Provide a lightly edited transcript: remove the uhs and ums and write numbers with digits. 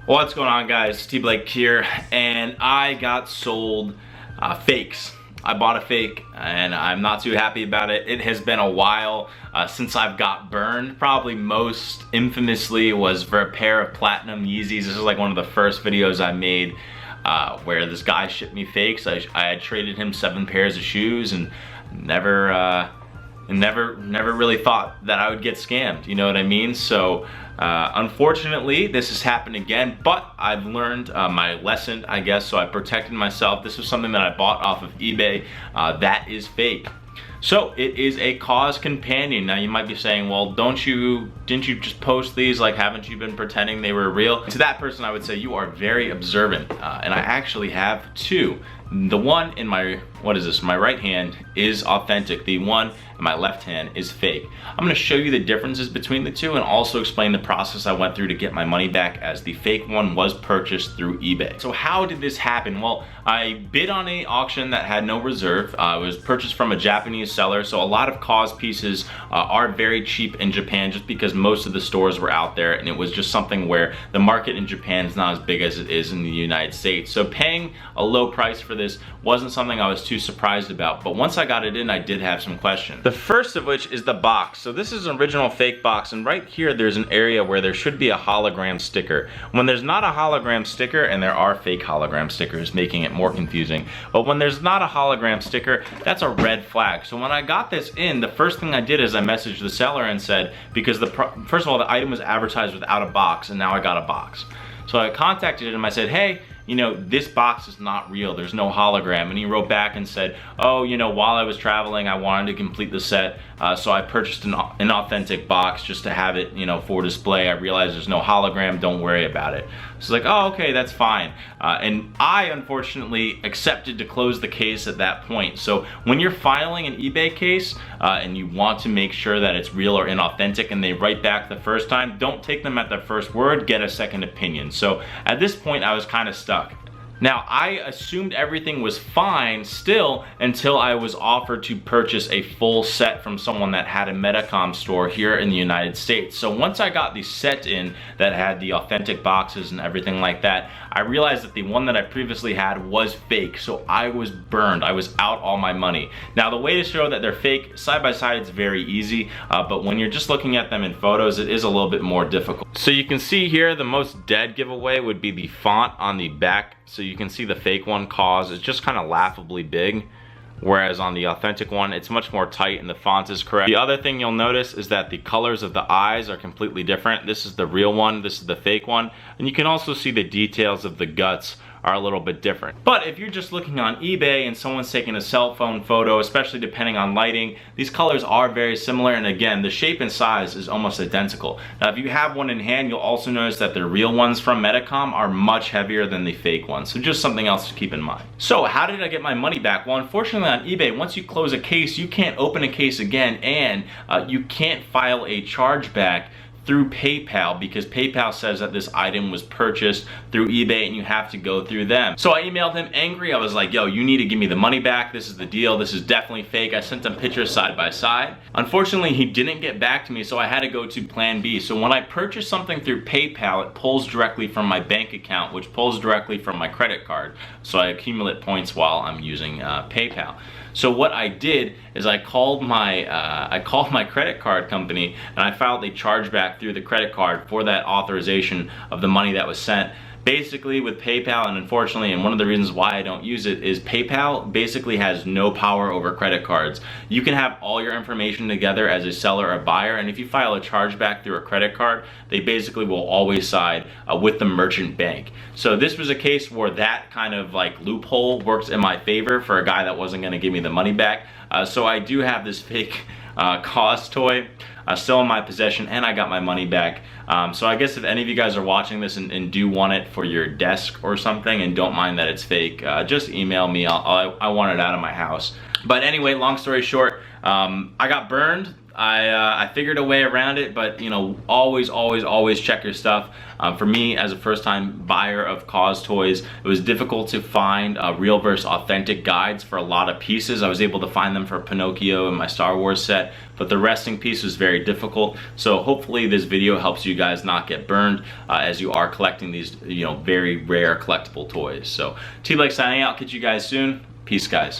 What's going on, guys? T Blake here, and I got sold fakes. I bought a fake and I'm not too happy about it. It has been a while since I've got burned. Probably most infamously was for a pair of platinum Yeezys. This is like one of the first videos I made where this guy shipped me fakes. I had traded him 7 pairs of shoes and never really thought that I would get scammed, you know what I mean? So unfortunately this has happened again, but I've learned my lesson, I guess, so I protected myself. This was something that I bought off of eBay that is fake. So it is a Cause companion. Now you might be saying, well, didn't you just post these? Like, haven't you been pretending they were real? To that person I would say, you are very observant, and I actually have 2. The one in my, my right hand is authentic. The one in my left hand is fake. I'm gonna show you the differences between the two and also explain the process I went through to get my money back, as the fake one was purchased through eBay. So how did this happen? Well, I bid on an auction that had no reserve. It was purchased from a Japanese seller, so a lot of Cause pieces are very cheap in Japan just because most of the stores were out there, and it was just something where the market in Japan is not as big as it is in the United States. So paying a low price for this wasn't something I was too surprised about, but once I got it in, I did have some questions. The first of which is the box. So this is an original fake box, and right here there's an area where there should be a hologram sticker. When there's not a hologram sticker, and there are fake hologram stickers making it more confusing, but when there's not a hologram sticker, that's a red flag. So when I got this in, the first thing I did is I messaged the seller and said, because first of all, the item was advertised without a box, and now I got a box. So I contacted him, I said, hey, you know, this box is not real, there's no hologram. And he wrote back and said, oh, you know, while I was traveling, I wanted to complete the set, so I purchased an authentic box just to have it, you know, for display. I realized there's no hologram, don't worry about it. So it's like, oh, okay, that's fine. And I, unfortunately, accepted to close the case at that point. So when you're filing an eBay case and you want to make sure that it's real or inauthentic and they write back the first time, don't take them at their first word, get a second opinion. So at this point, I was kind of stuck. Now, I assumed everything was fine still until I was offered to purchase a full set from someone that had a Medicom store here in the United States. So once I got the set in that had the authentic boxes and everything like that, I realized that the one that I previously had was fake. So I was burned. I was out all my money. Now, the way to show that they're fake, side by side, it's very easy, but when you're just looking at them in photos, it is a little bit more difficult. So you can see here, the most dead giveaway would be the font on the back. So you can see the fake one, Cause, is just kind of laughably big, whereas on the authentic one, it's much more tight and the font is correct. The other thing you'll notice is that the colors of the eyes are completely different. This is the real one, this is the fake one, and you can also see the details of the guts are a little bit different. But if you're just looking on eBay and someone's taking a cell phone photo, especially depending on lighting, these colors are very similar, and again, the shape and size is almost identical. Now, if you have one in hand, you'll also notice that the real ones from Medicom are much heavier than the fake ones, so just something else to keep in mind. So how did I get my money back? Well, unfortunately on eBay, once you close a case, you can't open a case again, and you can't file a chargeback through PayPal, because PayPal says that this item was purchased through eBay and you have to go through them. So I emailed him angry. I was like, yo, you need to give me the money back. This is the deal. This is definitely fake. I sent him pictures side by side. Unfortunately, he didn't get back to me, so I had to go to plan B. So when I purchase something through PayPal, it pulls directly from my bank account, which pulls directly from my credit card. So I accumulate points while I'm using PayPal. So what I did is I called my credit card company and I filed a chargeback through the credit card for that authorization of the money that was sent. Basically with PayPal, and unfortunately, and one of the reasons why I don't use it, is PayPal basically has no power over credit cards. You can have all your information together as a seller or buyer, and if you file a chargeback through a credit card, they basically will always side with the merchant bank. So this was a case where that kind of like loophole works in my favor for a guy that wasn't gonna give me the money back. So I do have this fake Cause toy still in my possession, and I got my money back. So I guess if any of you guys are watching this and do want it for your desk or something and don't mind that it's fake, just email me. I want it out of my house. But anyway, long story short, I got burned. I figured a way around it, but you know, always check your stuff. For me, as a first-time buyer of KAWS toys, it was difficult to find real versus authentic guides for a lot of pieces. I was able to find them for Pinocchio and my Star Wars set, but the resting piece was very difficult. So hopefully this video helps you guys not get burned as you are collecting these, you know, very rare collectible toys. So T-Blake signing out. Catch you guys soon. Peace, guys.